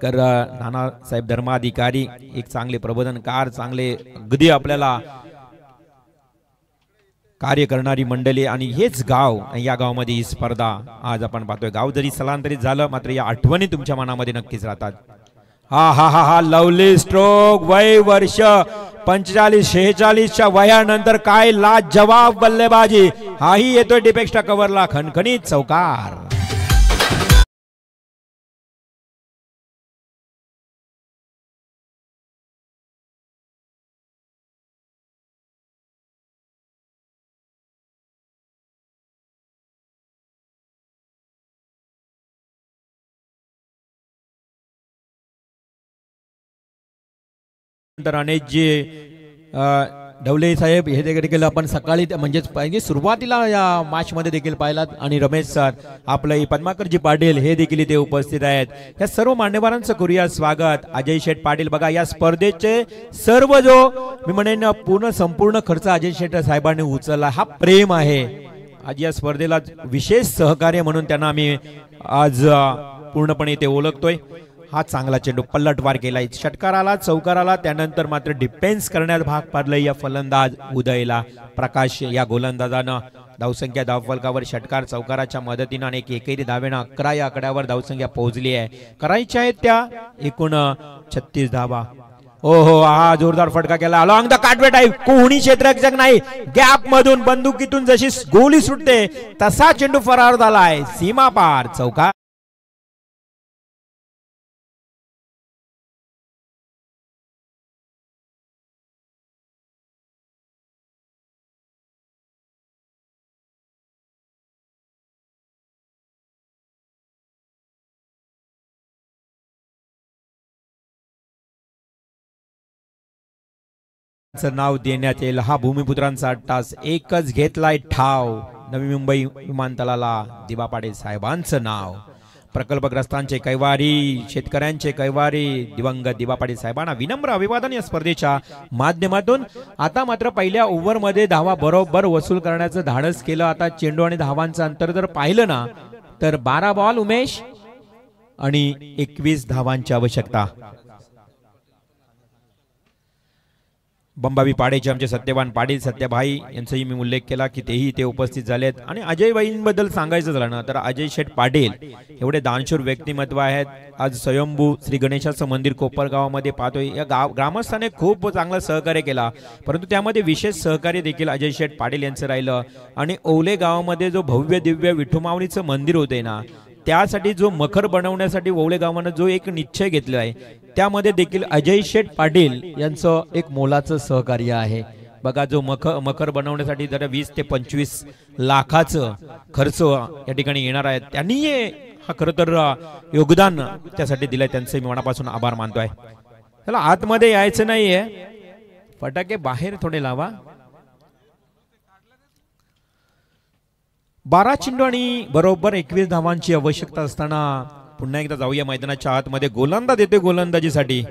[SPEAKER 3] तर नानासाहेब धर्माधिकारी एक चांगले प्रबोधनकार, चांगले अगदी आपल्याला कार्य करणारी मंडळी, आणि हेच गाव, या गावामध्ये ही स्पर्धा आज आपण पाहतोय. गाव जरी स्थलांतरित झालं मात्र या आठवणी तुमच्या मनामध्ये नक्कीच राहतात. हा लवली स्ट्रोक, वय वर्ष 45-46च्या वयानंतर काय लाजवाब बल्लेबाजी, हाही येतोय डिपेक्स्टा कव्हरला, खणखणीत चौकार. नंतर अनेक जे ढवले साहेब हे देखील आपण सकाळी म्हणजे सुरुवातीला या मॅच मध्ये देखील पाहिलात आणि रमेश सर आपलं पद्माकरजी पाटील हे देखील इथे उपस्थित आहेत. या सर्व मान्यवरांचं करूया स्वागत. अजय शेठ पाटील बघा या स्पर्धेचे सर्व जो मी म्हणेन संपूर्ण खर्च अजय शेठ साहेबांनी उचलला. हा प्रेम आहे. आज या स्पर्धेला विशेष सहकार्य म्हणून त्यांना आम्ही आज पूर्णपणे इथे ओळखतोय. हा चांगला चेंडू पलटवार केलाय, षटकाराला चौकाराला, त्यानंतर मात्र डिफेन्स करण्यात भाग पाडलाय या फलंदाज उदयला. प्रकाश या गोलंदाजानं धावसंख्या धावफलकावर षटकार चौकाराच्या मदतीनं आणि एकेरी धावेनं 11 या आकड्यावर धावसंख्या पोहोचली आहे. करायच्या आहेत त्या एकूण 36 धावा. ओहो हा जोरदार फटका केला अलॉंग द काटवे टाईप. कोणी क्षेत्ररक्षक नाही, गॅप मधून बंदुकीतून जशी गोली सुटते तसा चेंडू फरार झालाय सीमा पार चौकार. नाव देण्यात येईल. हा भूमिपुत्रांचा टास एकच घेतलाय ठाव. नवी मुंबई विमानतळाला दिवा पाटील साहेबांचं नाव. प्रकल्पग्रस्तांचे कैवारी, शेतकऱ्यांचे कैवारी दिवंगत दिवा पाटील साहेबांना विनम्र अभिवादन या स्पर्धेच्या माध्यमातून. आता मात्र पहिल्या ओव्हर मध्ये धावा बरोबर वसूल करण्याचं धाडस केलं. आता चेंडू आणि धावांचं अंतर जर पाहिलं ना तर 12 बॉल उमेश आणि 21 धावांची आवश्यकता. बंबावी पाडेचे आमचे सत्यवान पाटील सत्यभाई यांचाही मी उल्लेख केला की तेही इथे उपस्थित झालेत. आणि अजय भाईंबद्दल सांगायचं झालं ना तर अजय शेठ पाटील एवढे दानशूर व्यक्तिमत्व आहेत. आज स्वयंभू श्री गणेशाचं मंदिर कोपरगावामध्ये पाहतोय. या ग्रामस्थाने खूप चांगलं सहकार्य केला, परंतु त्यामध्ये विशेष सहकार्य देखील अजय शेठ पाटील यांचं राहिलं. आणि ओवले गावामध्ये जो भव्य दिव्य विठुमाऊलीचं मंदिर होते ना त्यासाठी जो मखर बनवण्यासाठी ओवले गावानं जो एक निश्चय घेतला आहे त्यामध्ये देखील अजय शेठ पाटील यांचं एक मोलाचं सहकार्य आहे. बघा जो मखर बनवण्यासाठी जरा 20 ते 25 लाखाचं खर्च या ठिकाणी येणार आहे. त्यांनी हा खरं तर योगदान त्यासाठी दिलंय. त्यांचे मी मनापासून आभार मानतोय. त्याला आतमध्ये यायचं नाहीये, फटाके बाहेर थोडे लावा. 12 चेंडू आणि बरोबर 21 धावांची आवश्यकता असताना पुन्हा एकदा जाऊया मैदानाच्या आतमध्ये. गोलंदाज येते गोलंदाजीसाठी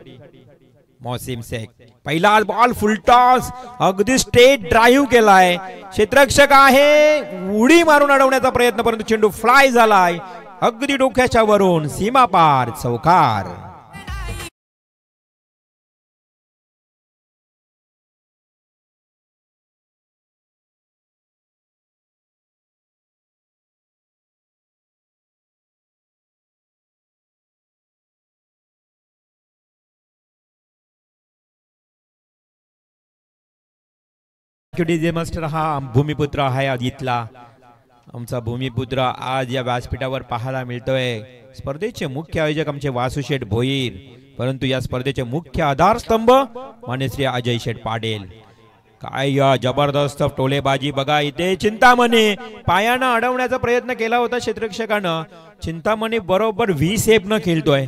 [SPEAKER 3] मोहसिन शेख. पहिला बॉल फुलटॉस अगदी स्ट्रेट ड्राईव्ह केलाय. क्षेत्ररक्षक आहे, उडी मारून अडवण्याचा प्रयत्न परंतु चेंडू फ्लाय झालाय अगदी डोक्याच्या वरून सीमा पार चौकार. मास्टर हा भूमिपुत्र आहे आज इथला. आमचा भूमिपुत्र आज या व्यासपीठावर पाहायला मिळतोय. स्पर्धेचे मुख्य आयोजक आमचे वासुशेठ भोईर, परंतु या स्पर्धेचे मुख्य आधारस्तंभ मान्य श्री अजय शेठ पाटील. काय या जबरदस्त टोलेबाजी बघा. इथे चिंतामणी पायानं अडवण्याचा प्रयत्न केला होता क्षेत्ररक्षकानं. चिंतामणी बरोबर व्ही सेप न खेळतोय.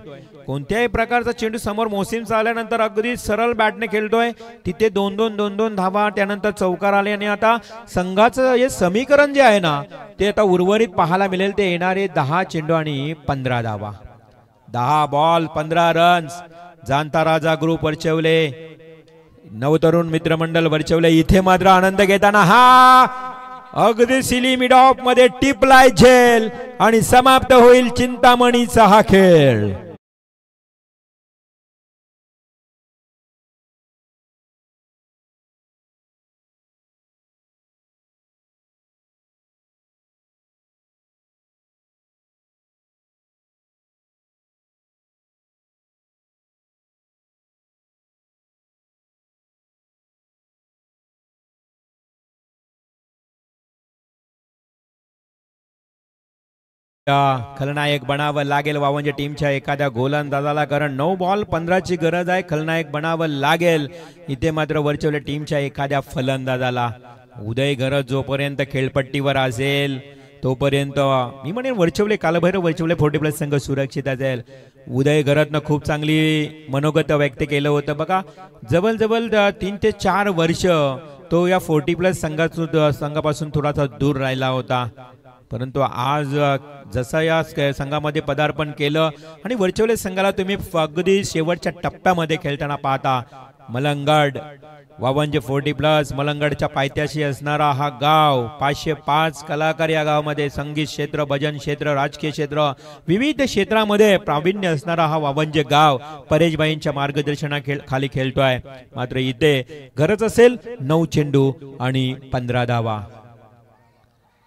[SPEAKER 3] कोणत्याही प्रकारचा चेंडू समोर मोहसिनचा आल्यानंतर अगदी सरळ बॅटने खेळतोय. तिथे 2-2 धावा, त्यानंतर चौकार आले. आणि आता संघाचं हे समीकरण जे आहे ना ते आता उर्वरित पाहायला मिळेल. ते येणारे 10 चेंडू आणि 15 धावा. 10 बॉल 15 रन्स. जाणता राजा ग्रुप वरचवले, नवतरुण मित्रमंडळ वरचवले इथे मात्र आनंद घेताना हा अगदी सिली मिड ऑफ मध्ये टिपलाय झेल आणि समाप्त होईल चिंतामणीचा हा खेळ. खलनायक बनावं लागेल वावंजे टीमच्या एखाद्या गोलंदाजाला, कारण 9 बॉल 15 ची गरज आहे. खलनायक बनावं लागेल इथे मात्र वरचवल्या टीमच्या एखाद्या फलंदाजाला. उदय घरत जोपर्यंत खेळपट्टीवर असेल तोपर्यंत मी म्हणेन वरचवले कालभैरव वरचवले 40+ संघ सुरक्षित असेल. उदय घरातनं खूप चांगली मनोगत व्यक्त केलं होतं बघा. जवळजवळ 3 ते 4 वर्ष तो या 40+ संघापासून थोडासा दूर राहिला होता. परंतु आज जसं या संघामध्ये पदार्पण केलं आणि वरचवले संघाला तुम्ही अगदी शेवटच्या टप्प्यामध्ये खेळताना पाहता. मलंगड वावंजे 40+ मलंगडच्या पायथ्याशी असणारा हा गाव. 505 कलाकार या गावामध्ये. संगीत क्षेत्र, भजन क्षेत्र, राजकीय क्षेत्र, विविध क्षेत्रामध्ये प्रावीण्य असणारा हा वावंजे गाव परेशभाईंच्या मार्गदर्शनाखाली खेळतोय. मात्र इथे गरज असेल 9 चेंडू आणि 15 धावा.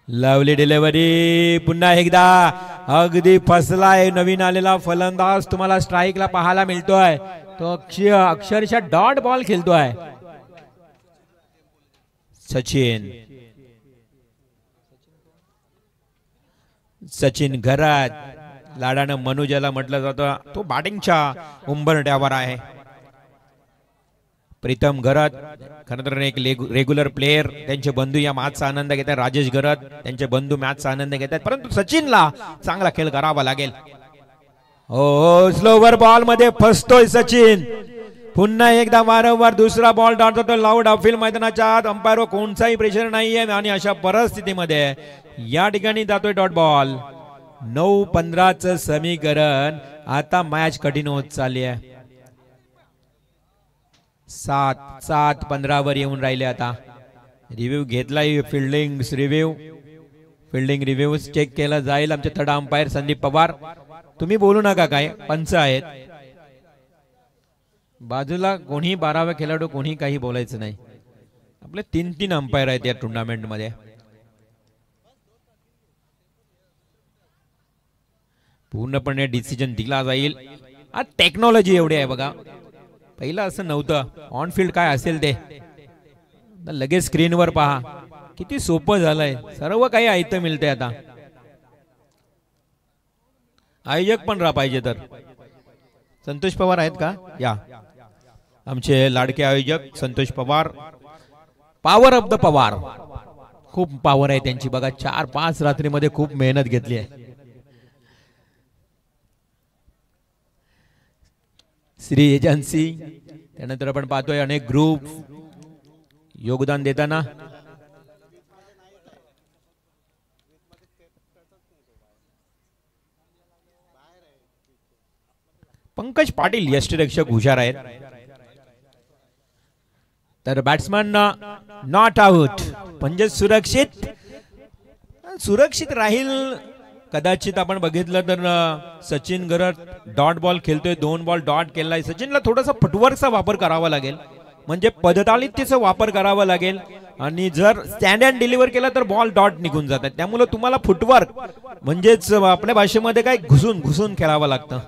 [SPEAKER 3] लवली डिलिव्हरी पुन्हा एकदा अगदी फसलाय नवीन आलेला फलंदाज. तुम्हाला स्ट्राईकला पाहायला मिळतोय. तो अक्षरशः डॉट बॉल खेळतोय. सचिन घरात लाडानं मनू ज्याला म्हटलं जातं तो बॅटिंगच्या उंबरठ्यावर आहे. प्रीतम घरात खरं तर एक रेग्युलर प्लेयर. त्यांचे बंधू या मॅचचा आनंद घेतात. राजेश घरात त्यांचे बंधू मॅचचा आनंद घेतात. परंतु सचिनला चांगला खेळ करावा लागेल. हो स्लोवर बॉल मध्ये फसतोय सचिन. पुन्हा एकदा वारंवार दुसरा बॉल डॉट जातो लाऊड अपील मैदानाच्या आत. अंपायरवर कोणताही प्रेशर नाहीये आणि अशा परिस्थितीमध्ये या ठिकाणी जातोय डॉट बॉल. 9-15चं समीकरण. आता मॅच कठीण होत चालली आहे. 7-15 वर येऊन राहिले. आता रिव्ह्यू घेतलाय. फिल्डिंग रिव्ह्यू चेक केला जाईल. आमचे थर्ड अंपायर संदीप पवार. तुम्ही बोलू नका, काय पंच आहेत बाजूला. कोणी 12वा खेळाडू कोणी काही बोलायचं नाही. आपले 3 अंपायर आहेत या टुर्नामेंट मध्ये. पूर्णपणे डिसिजन दिला जाईल. आज टेक्नॉलॉजी एवढी आहे बघा. पहिलं असं नव्हतं. ऑन फील्ड काय असेल ते लगेच स्क्रीनवर पहा. किती सोपं झालंय. सर्व काही ऐकतं मिळतंय आता. आयोजक पण पाहिजे तर संतोष पवार आहेत का? या आमचे लाडके आयोजक Santosh Pawar. Power of the Pawar. खूप पॉवर आहे त्यांची बघा. 4-5 रात्रीमध्ये खूप मेहनत घेतली आहे. श्री एजन्सी. त्यानंतर आपण पाहतोय अनेक ग्रुप योगदान देताना. पंकज पाटील यष्टिरक्षक हुशार आहेत. तर बॅट्समन नॉट आउट म्हणजे सुरक्षित राहील. कदाचित आपण बघितलं तर सचिन गरज डॉट बॉल खेळतोय. 2 बॉल डॉट केलाय. सचिनला थोडासा फुटवर्कचा वापर करावा लागेल. म्हणजे पदतालितेचा वापर करावा लागेल. आणि जर स्टँड अँड डिलिव्हर केला तर बॉल डॉट निघून जातात. त्यामुळे तुम्हाला फुटवर्क म्हणजेच आपल्या भाषेमध्ये काय घुसून खेळावं लागतं.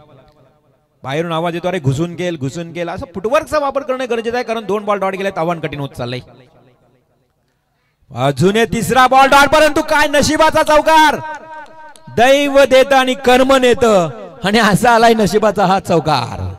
[SPEAKER 3] बाहेरून आवाज येतो अरे घुसून केल असं फुटवर्कचा वापर करणे गरजेचं आहे. कारण 2 बॉल डॉट गेले. आव्हान कठीण होत चाललंय. अजून 3रा बॉल डॉट. परंतु काय नशिबाचा चौकार. दैव देत आणि कर्म नेत आणि असा आलाय नशिबाचा हा चौकार.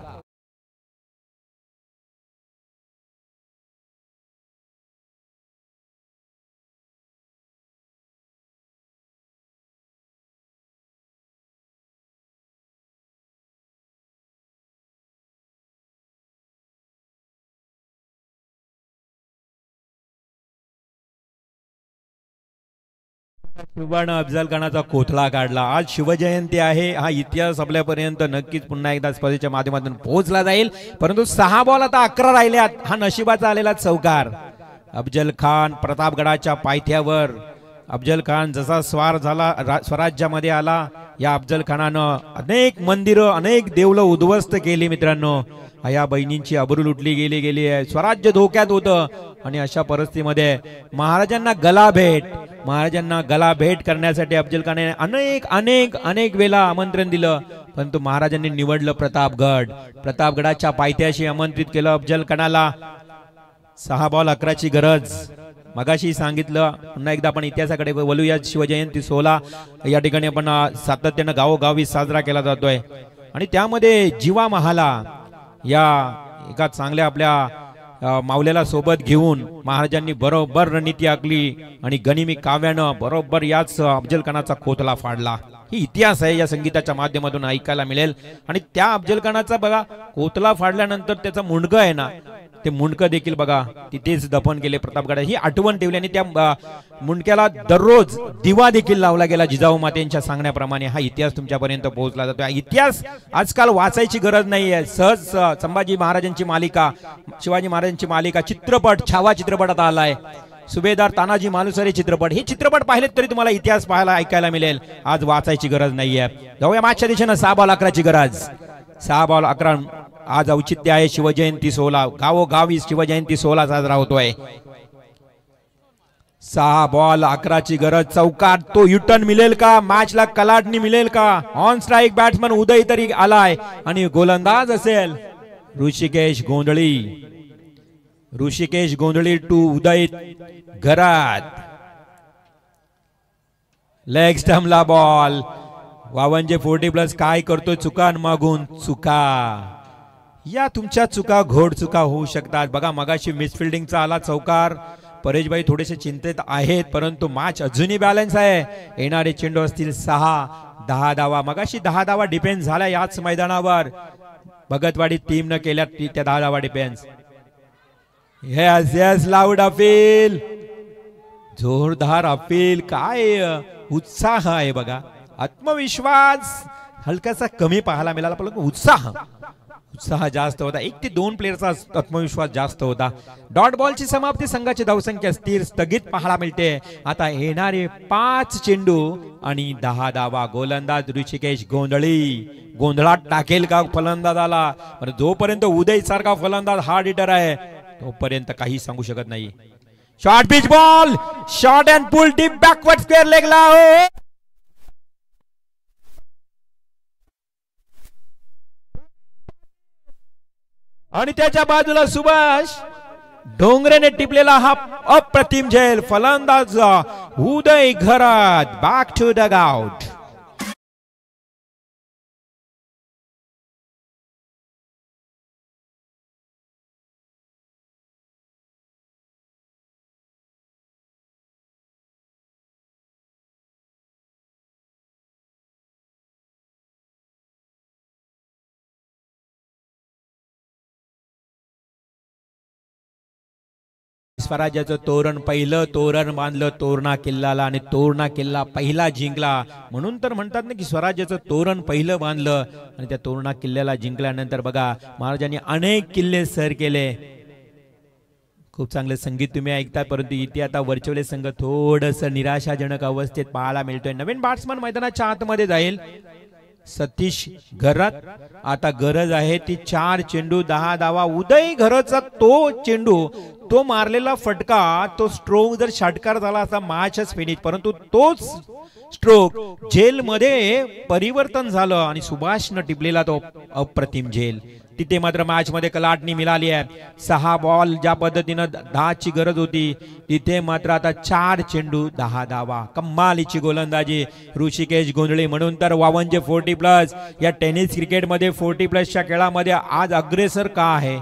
[SPEAKER 3] सुवर्ण अफजल खानाचा कोथळा काढला. आज शिवजयंती आहे. हा इतिहास आपल्यापर्यंत नक्कीच पुन्हा एकदा स्पर्धेच्या माध्यमातून पोहोचला जाईल. परंतु 6 बॉल आता 11 राहिल्यात. हा नशिबाचा आलेला चौकार. अफजल खान प्रतापगडाच्या पायथ्यावर. अफजल खान जसा स्वार झाला स्वराज्यामध्ये आला. या अफजल खानानं अनेक मंदिरं अनेक देवलं उद्ध्वस्त केली. मित्रांनो या बहिणींची अब्रू लुटली गेली आहे. स्वराज्य धोक्यात होतं. आणि अशा परिस्थितीमध्ये महाराजांना गला भेट करण्यासाठी अफजल खानाने अनेक वेळा आमंत्रण दिलं. परंतु महाराजांनी निवडलं प्रतापगडाच्या पायथ्याशी आमंत्रित केलं अफजल खानाला. 6 बॉल 11ची गरज. मगाशी सांगितलं. पुन्हा एकदा आपण इतिहासाकडे वळूया. शिवजयंती 16 या ठिकाणी आपण सातत्यानं गावोगावी साजरा केला जातोय. आणि त्यामध्ये जीवा महाला या एका चांगल्या आपल्या मावल्याला सोबत घेऊन महाराजांनी बरोबर रणनीती आखली आणि गनिमी काव्यानं बरोबर याच अफजल खानाचा कोतला फाडला. ही इतिहास आहे या संगीताच्या माध्यमातून ऐकायला मिळेल. आणि त्या अफजल खानाचा बघा कोतला फाडल्यानंतर त्याचा मुंडकं आहे ना, ते मुंडकं देखील बघा तिथेच दफन केले प्रतापगडात. ही आठवण ठेवली आणि त्या मुंडक्याला दररोज दिवा देखील लावला गेला जिजाऊ मातेंच्या सांगण्याप्रमाणे. हा इतिहास तुमच्यापर्यंत पोहोचला जातो. इतिहास आजकाल वाचायची गरज नाहीये. सहज संभाजी महाराजांची मालिका, शिवाजी महाराजांची मालिका, चित्रपट, छावा चित्रपट आता आलाय. सुभेदार तानाजी मालुसरे चित्रपट, हे चित्रपट पाहिलेत तरी तुम्हाला इतिहास पाहायला ऐकायला मिळेल. आज वाचायची गरज नाहीये. जाऊया मागच्या दिशेनं 6 बॉल 11ची गरज. 6 बॉल 11 आज औचित्य आहे शिवजयंती 16. गावोगावी शिवजयंती 16 साजरा होतोय. 6 बॉल 11ची गरज. चौकार तो युटर्न मिळेल का? मॅचला कलाटणी मिळेल का? ऑन स्ट्राईक बॅट्समन उदय तरी आलाय आणि गोलंदाज असेल ऋषिकेश गोंधळी. ऋषिकेश गोंधळी टू उदय घरात. Leg स्टंपला ball. 52-40 काय करतोय? चुका मागून चुका. या तुमच्या चुका घोड चुका होऊ शकतात. बघा मगाशी मिसफिल्डिंगचा आला चौकार. परेशभाई थोडेसे चिंतित आहेत, परंतु मॅच अजूनही बॅलन्स आहे. येणारे चेंडू असतील 6-10 धावा. मगाशी 10 धावा डिफेन्स झाल्या याच मैदानावर. भगतवाडी टीमनं केल्या त्या 10 धावा defence. Yes yes loud appeal, जोरदार अपील. काय उत्साह आहे बघा. आत्मविश्वास हलकासा कमी पाहायला मिळाला, परंतु उत्साह जास्त होता. 1 ते 2 प्लेयरचा आत्मविश्वास जास्त होता. डॉट बॉलची समाप्ती, संघाची धावसंख्या स्थिर स्थगित पाहायला मिळते. आता येणारे 5 चेंडू आणि 10 धावा. गोलंदाज ऋषिकेश गोंधळी. गोंधळात टाकेल का फलंदाजाला? पण जोपर्यंत उदय सारखा फलंदाज हार्ड हिटर आहे तोपर्यंत काही सांगू शकत नाही. Short pitch ball, short and pull deep backward square लेगला. आणि त्याच्या बाजूला सुभाष डोंगरेने टिपलेला हा अप्रतिम झेल. फलंदाज उदय घरात. Back to the out. स्वराज्याचं तोरण पहिलं तोरण बांधलं तोरणा किल्ल्याला आणि तोरणा किल्ला पहिला जिंकला. म्हणून तर म्हणतात ना की स्वराज्याचं तोरण पहिलं बांधलं आणि त्या तोरणा किल्ल्याला जिंकल्यानंतर बघा महाराजांनी अनेक किल्ले सर केले. खूप चांगले संगीत तुम्ही ऐकताय, परंतु इथे आता वरचवले संघ थोडस निराशाजनक अवस्थेत पाहायला मिळतोय. नवीन बॅट्समन मैदानाच्या आतमध्ये जाईल सतीश घरात. आता गरज आहे ती 4 चेंडू 10 धावा. उदय घराचा तो चेंडू, तो मारलेला फटका, तो स्ट्रोक जर षटकार झाला असा मॅचच फिनिश, परंतु तोच स्ट्रोक झेल मध्ये परिवर्तन झालं आणि सुभाषनं टिपलेला तो अप्रतिम झेल. तिथे मात्र मॅच मध्ये कलाटणी मिळाली आहे. 6 बॉल ज्या पद्धतीनं 10ची गरज होती तिथे मात्र आता 4 चेंडू 10 धावा. कमालीची गोलंदाजी ऋषिकेश गोंधळी. म्हणून तर 52-40+ या टेनिस क्रिकेटमध्ये 40+च्या खेळामध्ये आज अग्रेसर का आहे?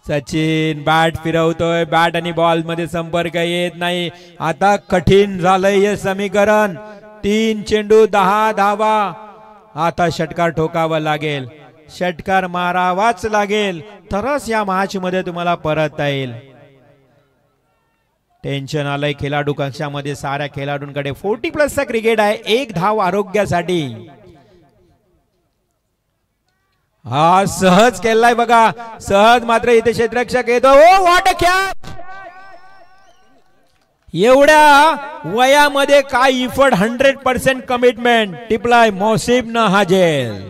[SPEAKER 3] सचिन बॅट फिरवतोय, बॅट आणि बॉल मध्ये संपर्क येत नाही. आता कठीण झालंय हे समीकरण. 3 चेंडू 10 धावा. आता षटकार ठोकावा लागेल, षटकार मारावाच लागेल, तरच या मॅच मध्ये तुम्हाला परतता येईल. टेन्शन आलंय खेळाडू कक्षामध्ये साऱ्या खेळाडूंकडे. 40+चा क्रिकेट आहे. 1 धाव आरोग्यासाठी. हा सहज केलाय बघा, सहज. मात्र इथे क्षेत्ररक्षक येतो. ओ व्हॉट अ कॅच. एवढ्या वयामध्ये काय इफर्ट, 100% कमिटमेंट टिपलाय मोसिब न हाजेल.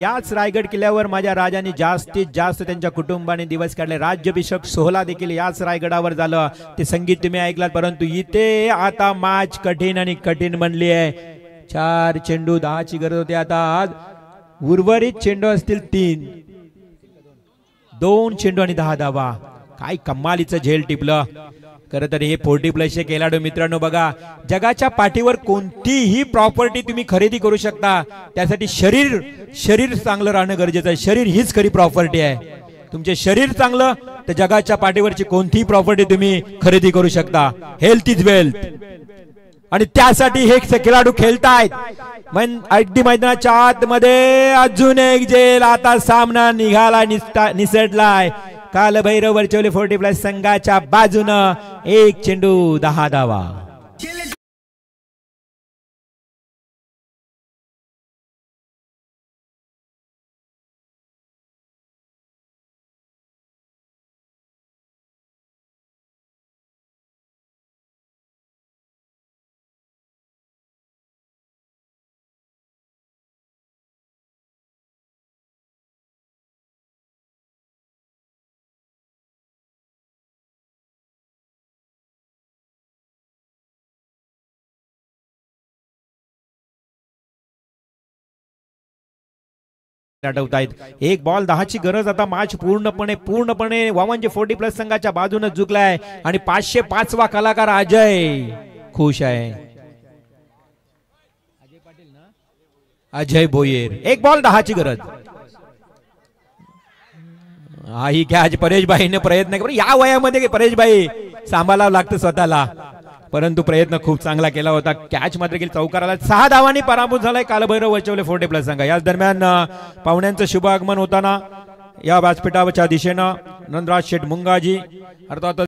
[SPEAKER 3] याच रायगड किल्ल्यावर माझ्या राजाने जास्तीत जास्त त्यांच्या कुटुंबाने दिवस काढले. राज्याभिषेक सोहळा देखील याच रायगडावर झालं. ते संगीत तुम्ही ऐकलात. परंतु इथे आता मॅच कठीण आणि कठीण बनली आहे. 4 चेंडू 10ची गरज होती. आता उर्वरित चेंडू असतील 3, 2 चेंडू आणि 10 धावा. काय कमालीचं झेल टिपलं. खरं तर हे 40+ खेळाडू मित्रांनो बघा, जगाच्या पाठीवर कोणतीही प्रॉपर्टी तुम्ही खरेदी करू शकता. त्यासाठी शरीर चांगलं राहणं गरजेचं आहे. शरीर हीच खरी प्रॉपर्टी आहे. तुमचे शरीर चांगलं तर जगाच्या पाठीवरची कोणतीही प्रॉपर्टी तुम्ही खरेदी करू शकता. Health is wealth. आणि त्यासाठी हे खेळाडू खेळतायत. अगदी मैदानाच्या आतमध्ये अजून एक झेल. आता सामना निघाला निसटलाय. कालभैरव वर्चवले 40+ संघाच्या बाजूनं 1 चेंडू 10 धावा. आठवतायत. 1 बॉल 10ची गरज. आता मॅच पूर्णपणे वामनजे 40+ संघाच्या बाजूने झुकलाय. आणि 505वा कलाकार अजय खुश आहे. अजय भोयर. 1 बॉल 10ची गरज. ही कॅच परेशभाईने प्रयत्न केला. या वयामध्ये परेशभाई सांभाळावं लागतं स्वतःला. परंतु प्रयत्न खूप चांगला केला होता. कॅच मात्र गेली चौकाराला. 6 धावांनी पराभूत झालाय कालभैरव वर्चवले 40+ संघ. याच दरम्यान पाहुण्यांचं शुभ आगमन होताना या व्यासपीठावरच्या दिशेनं नंदराज शेठ मुंगाजी अर्थात